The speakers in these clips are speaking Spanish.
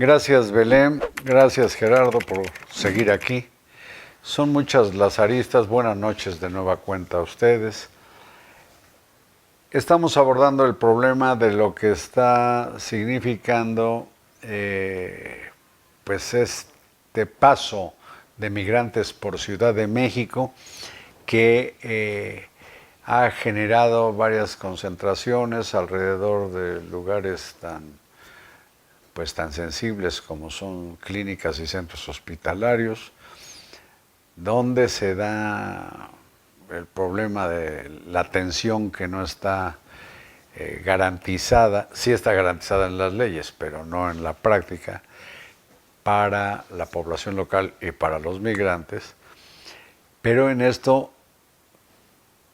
Gracias, Belén. Gracias, Gerardo, por seguir aquí. Son muchas las aristas. Buenas noches de nueva cuenta a ustedes. Estamos abordando el problema de lo que está significando pues este paso de migrantes por Ciudad de México que ha generado varias concentraciones alrededor de lugares tan sensibles como son clínicas y centros hospitalarios, donde se da el problema de la atención que no está garantizada, sí está garantizada en las leyes, pero no en la práctica, para la población local y para los migrantes, pero en esto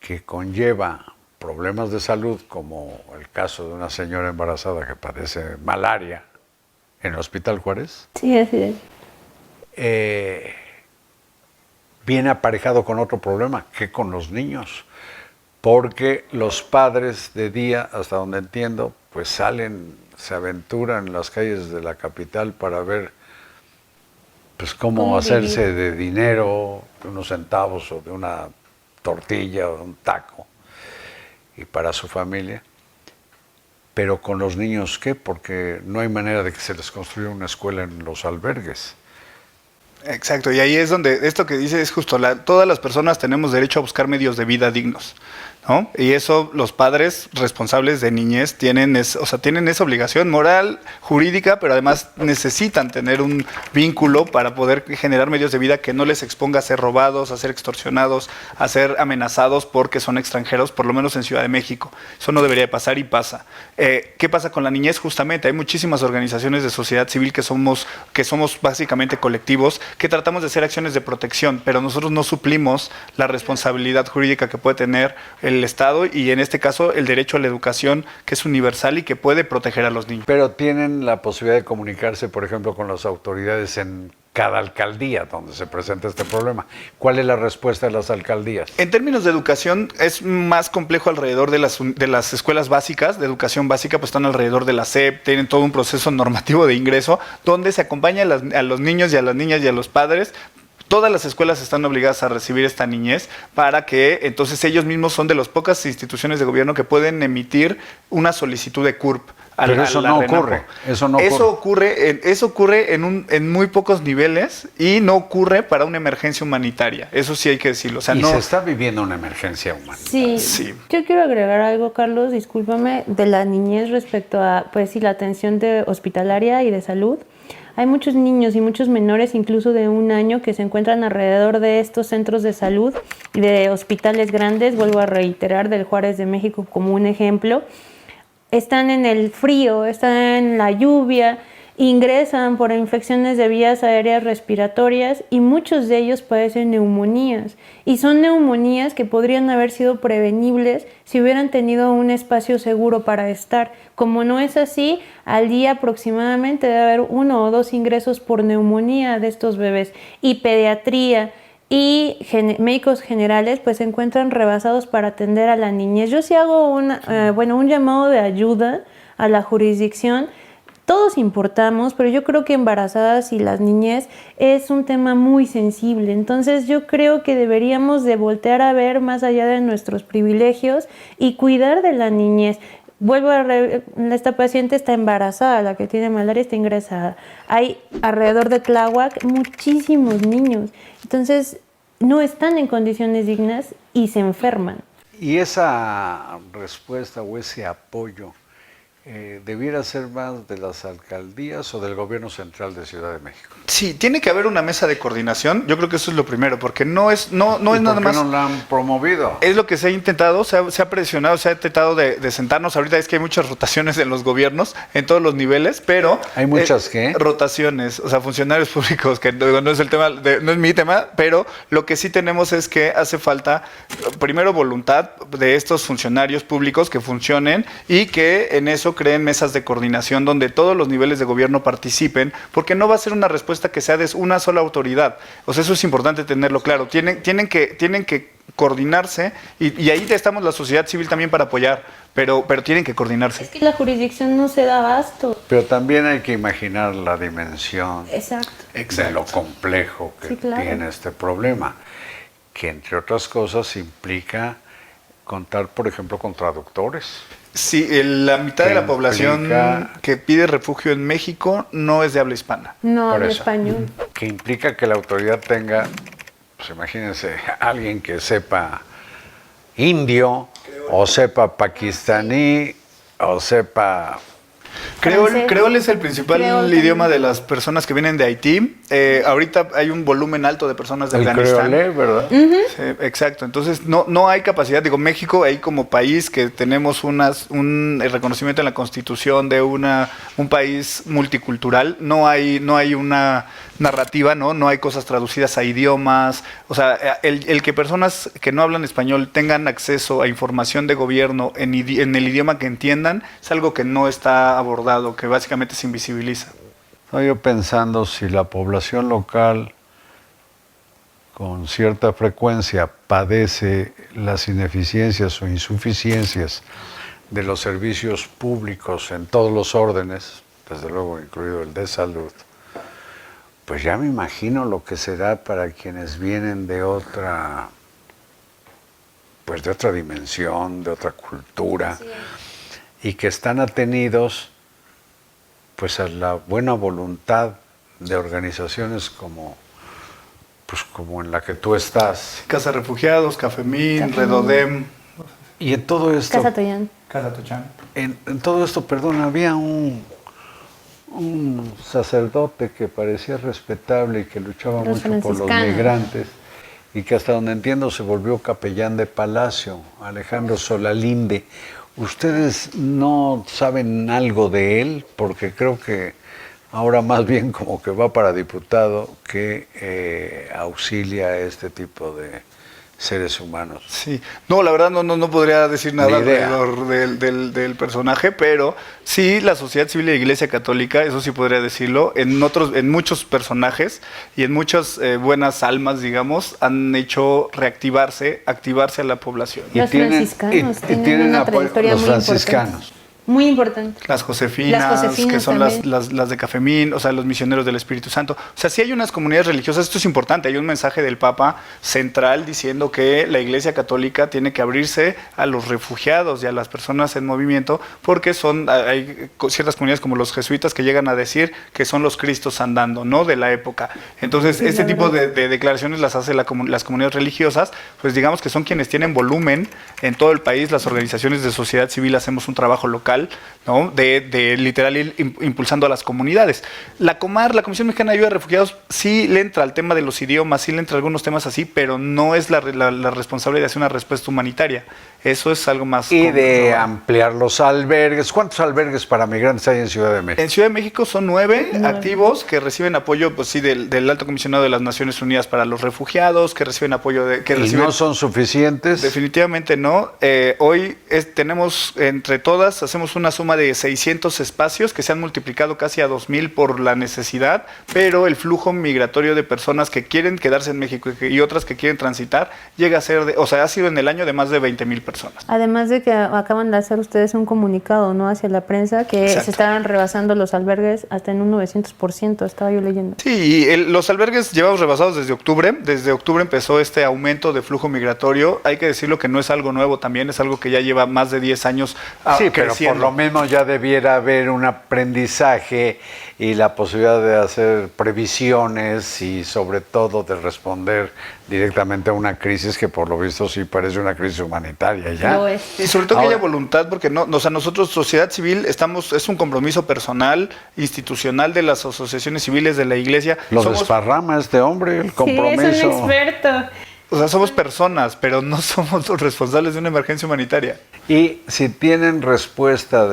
que conlleva problemas de salud, como el caso de una señora embarazada que padece malaria en el Hospital Juárez. Sí, así es. Viene aparejado con otro problema, que con los niños, porque los padres de día, hasta donde entiendo, pues salen, se aventuran en las calles de la capital para ver pues cómo hacerse de dinero, de unos centavos o de una tortilla o de un taco, y para su familia. Pero con los niños, ¿qué? Porque no hay manera de que se les construya una escuela en los albergues. Exacto, y ahí es donde esto que dice es justo, todas las personas tenemos derecho a buscar medios de vida dignos, ¿no? Y eso los padres responsables de niñez tienen esa obligación moral, jurídica, pero además necesitan tener un vínculo para poder generar medios de vida que no les exponga a ser robados, a ser extorsionados, a ser amenazados porque son extranjeros, por lo menos en Ciudad de México. Eso no debería pasar y pasa. ¿Qué pasa con la niñez? Justamente hay muchísimas organizaciones de sociedad civil que somos básicamente colectivos, que tratamos de hacer acciones de protección, pero nosotros no suplimos la responsabilidad jurídica que puede tener el Estado y en este caso el derecho a la educación, que es universal y que puede proteger a los niños. Pero tienen la posibilidad de comunicarse, por ejemplo, con las autoridades en cada alcaldía donde se presenta este problema. ¿Cuál es la respuesta de las alcaldías? En términos de educación es más complejo alrededor de las escuelas básicas, de educación básica, pues están alrededor de la SEP, tienen todo un proceso normativo de ingreso donde se acompaña a los niños y a las niñas y a los padres. Todas las escuelas están obligadas a recibir esta niñez para que entonces ellos mismos son de las pocas instituciones de gobierno que pueden emitir una solicitud de CURP. Pero eso no ocurre. Eso ocurre en muy pocos niveles y no ocurre para una emergencia humanitaria. Eso sí hay que decirlo. O sea, se está viviendo una emergencia humanitaria. Sí. Yo quiero agregar algo, Carlos, discúlpame, de la niñez respecto a, pues sí, la atención hospitalaria y de salud. Hay muchos niños y muchos menores, incluso de 1 año, que se encuentran alrededor de estos centros de salud y de hospitales grandes. Vuelvo a reiterar, del Juárez de México como un ejemplo. Están en el frío, están en la lluvia, ingresan por infecciones de vías aéreas respiratorias y muchos de ellos padecen neumonías. Y son neumonías que podrían haber sido prevenibles si hubieran tenido un espacio seguro para estar. Como no es así, al día aproximadamente debe haber 1 o 2 ingresos por neumonía de estos bebés. Y pediatría y médicos generales pues se encuentran rebasados para atender a la niñez. Yo sí hago un llamado de ayuda a la jurisdicción. Todos importamos, pero yo creo que embarazadas y las niñez es un tema muy sensible. Entonces yo creo que deberíamos de voltear a ver más allá de nuestros privilegios y cuidar de la niñez. Esta paciente está embarazada, la que tiene malaria está ingresada. Hay alrededor de Tláhuac muchísimos niños. Entonces no están en condiciones dignas y se enferman. Y esa respuesta o ese apoyo debiera ser más de las alcaldías o del gobierno central de Ciudad de México. Sí, tiene que haber una mesa de coordinación. Yo creo que eso es lo primero, porque no es nada más. ¿Por qué no la han promovido? Es lo que se ha intentado, se ha presionado, se ha intentado de sentarnos. Ahorita es que hay muchas rotaciones en los gobiernos, en todos los niveles, pero hay muchas rotaciones, o sea, funcionarios públicos, que no es el tema, no es mi tema, pero lo que sí tenemos es que hace falta primero voluntad de estos funcionarios públicos que funcionen y que en eso creen mesas de coordinación donde todos los niveles de gobierno participen, porque no va a ser una respuesta que sea de una sola autoridad. O sea, eso es importante tenerlo claro. Tienen que coordinarse, y ahí estamos la sociedad civil también para apoyar, pero tienen que coordinarse. Es que la jurisdicción no se da abasto. Pero también hay que imaginar la dimensión Exacto. de lo complejo que Sí, claro. tiene este problema, que entre otras cosas implica contar, por ejemplo, con traductores. Sí, la mitad ¿Qué de la población implica? que pide refugio en México no es de habla hispana. No Por habla eso. español. Que implica que la autoridad tenga, pues imagínense, alguien que sepa indio, o sepa pakistaní, o sepa... Francés. Creole es el principal Creol idioma también. de las personas que vienen de Haití. Ahorita hay un volumen alto de personas de El Afganistán. creolé, ¿verdad? Sí, exacto. Entonces no hay capacidad. Digo, México, ahí como país que tenemos un reconocimiento en la Constitución de un país multicultural, no hay una narrativa, no hay cosas traducidas a idiomas. O sea, el que personas que no hablan español tengan acceso a información de gobierno en el idioma que entiendan es algo que no está abordado, que básicamente se invisibiliza. Estaba yo pensando si la población local con cierta frecuencia padece las ineficiencias o insuficiencias de los servicios públicos en todos los órdenes, desde luego incluido el de salud, pues ya me imagino lo que será para quienes vienen de otra, pues de otra dimensión, de otra cultura, y que están atenidos pues a la buena voluntad de organizaciones como en la que tú estás. Casa Refugiados, Cafemín, Redodem, Y en todo esto, Casa Toyán. Casa Tochán. en todo esto, perdón, había un sacerdote que parecía respetable y que luchaba Los mucho por los franciscanos. migrantes y que hasta donde entiendo se volvió capellán de palacio, Alejandro Solalinde. ¿Ustedes no saben algo de él? Porque creo que ahora más bien como que va para diputado que auxilia a este tipo de seres humanos. Sí, no, la verdad no podría decir nada Ni idea. alrededor del personaje, pero sí, la sociedad civil y la Iglesia Católica, eso sí podría decirlo, en muchos personajes y en muchas buenas almas, digamos, han hecho activarse a la población. Y Los tienen- franciscanos y tienen tienen una apoyo- trayectoria los muy franciscanos. importante. Muy importante. Las Josefinas, Las Josefinas que son también. las de Cafemín, o sea, los misioneros del Espíritu Santo. O sea, sí hay unas comunidades religiosas, esto es importante, hay un mensaje del Papa central diciendo que la Iglesia Católica tiene que abrirse a los refugiados y a las personas en movimiento, porque hay ciertas comunidades como los jesuitas que llegan a decir que son los Cristos andando, ¿no? De la época. Entonces, Sí, este la tipo verdad. de declaraciones las hace las comunidades religiosas, pues digamos que son quienes tienen volumen en todo el país. Las organizaciones de sociedad civil hacemos un trabajo local, ¿no? De literal ir impulsando a las comunidades. La Comar, la Comisión Mexicana de Ayuda a Refugiados, sí le entra al tema de los idiomas, sí le entra a algunos temas así, pero no es la responsable de hacer una respuesta humanitaria. Eso es algo más... Y de complicado. ampliar los albergues. ¿Cuántos albergues para migrantes hay en Ciudad de México? En Ciudad de México son 9 activos que reciben apoyo, pues sí, del Alto Comisionado de las Naciones Unidas para los Refugiados, que reciben apoyo de... Que ¿Y reciben, no son suficientes? Definitivamente no. Hoy tenemos, entre todas, hacemos una suma de 600 espacios que se han multiplicado casi a 2,000 por la necesidad, pero el flujo migratorio de personas que quieren quedarse en México y otras que quieren transitar llega a ser, ha sido en el año de más de 20,000 personas. Además de que acaban de hacer ustedes un comunicado, ¿no?, hacia la prensa, que Exacto. se estaban rebasando los albergues hasta en un 900%, estaba yo leyendo. Sí, y los albergues llevamos rebasados desde octubre. Desde octubre empezó este aumento de flujo migratorio. Hay que decirlo que no es algo nuevo también, es algo que ya lleva más de 10 años Sí, pero creciendo. por lo menos ya debiera haber un aprendizaje y la posibilidad de hacer previsiones y sobre todo de responder directamente a una crisis que por lo visto sí parece una crisis humanitaria ya. Lo es. Y sobre todo que Ahora- haya voluntad, porque nosotros, sociedad civil, es un compromiso personal, institucional de las asociaciones civiles de la iglesia. Lo Somos, desparrama este hombre, el compromiso. Sí, es un experto. o sea, somos personas, pero no somos los responsables de una emergencia humanitaria. Y si tienen respuesta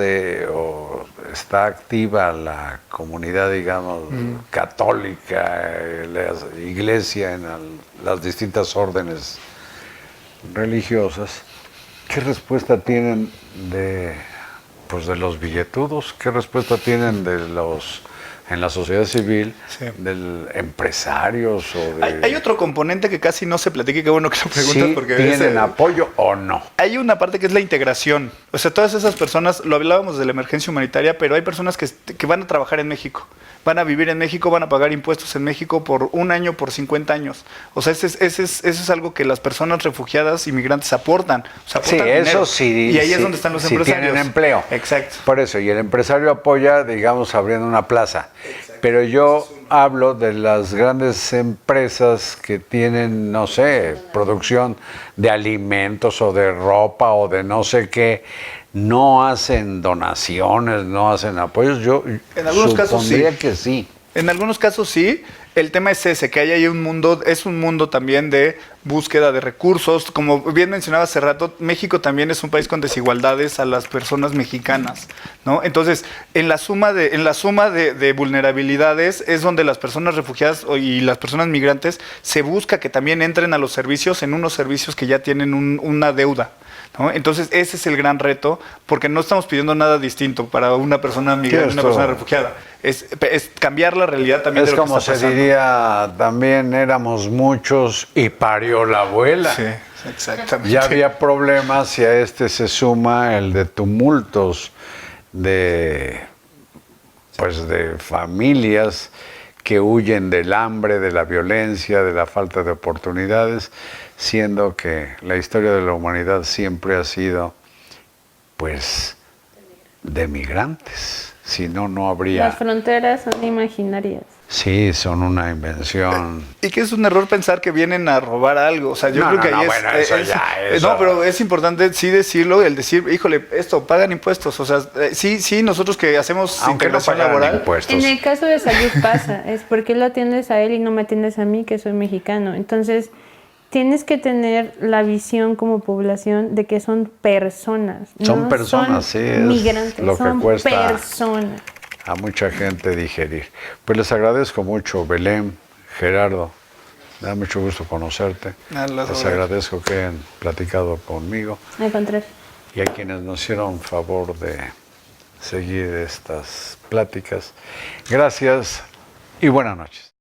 o está activa la comunidad, digamos, católica, la iglesia en las distintas órdenes religiosas, ¿qué respuesta tienen de los billetudos? ¿Qué respuesta tienen de los en la sociedad civil, Sí. del empresarios o de... Hay otro componente que casi no se platica y qué bueno que lo preguntas ¿Sí porque tienen apoyo o no? hay una parte que es la integración. O sea, todas esas personas, lo hablábamos de la emergencia humanitaria, pero hay personas que van a trabajar en México, van a vivir en México, van a pagar impuestos en México por 1 año, por 50 años. O sea, eso es algo que las personas refugiadas, inmigrantes aportan. O sea, Sí, aportan eso dinero. sí. Y ahí es sí, donde están los sí empresarios. tienen empleo. Exacto. Por eso, y el empresario apoya, digamos, abriendo una plaza. Pero yo hablo de las grandes empresas que tienen, no sé, producción de alimentos o de ropa o de no sé qué, no hacen donaciones, no hacen apoyos. Yo En algunos casos sí. supondría que sí. En algunos casos sí. El tema es ese, que hay ahí un mundo, es un mundo también de búsqueda de recursos. Como bien mencionaba hace rato, México también es un país con desigualdades a las personas mexicanas, ¿no? Entonces, en la suma de vulnerabilidades es donde las personas refugiadas y las personas migrantes se busca que también entren a los servicios, en unos servicios que ya tienen una deuda, ¿no? Entonces, ese es el gran reto, porque no estamos pidiendo nada distinto para una persona migrante y una persona refugiada. Es cambiar la realidad también Es de lo que como está se pasando. diría, también éramos muchos y parió la abuela. Sí, exactamente. Ya había problemas y a este se suma el de tumultos de familias que huyen del hambre, de la violencia, de la falta de oportunidades, siendo que la historia de la humanidad siempre ha sido, pues, de migrantes. Si no, no habría... Las fronteras son imaginarias. Sí, son una invención. Y que es un error pensar que vienen a robar algo. O sea, yo No, creo que no, ahí bueno, es. eso. No, pero es importante sí decirlo, el decir, híjole, esto, pagan impuestos. O sea, sí, nosotros que hacemos Aunque no integración pagaran laboral. impuestos. En el caso de salud pasa, es porque lo atiendes a él y no me atiendes a mí, que soy mexicano. Entonces, tienes que tener la visión como población de que son personas. Son no personas, sí, es migrantes, lo que son cuesta. personas. A mucha gente digerir. Pues les agradezco mucho, Belén, Gerardo. Me da mucho gusto conocerte. Les agradezco que hayan platicado conmigo. Al contrario. Y a quienes nos hicieron favor de seguir estas pláticas. Gracias y buenas noches.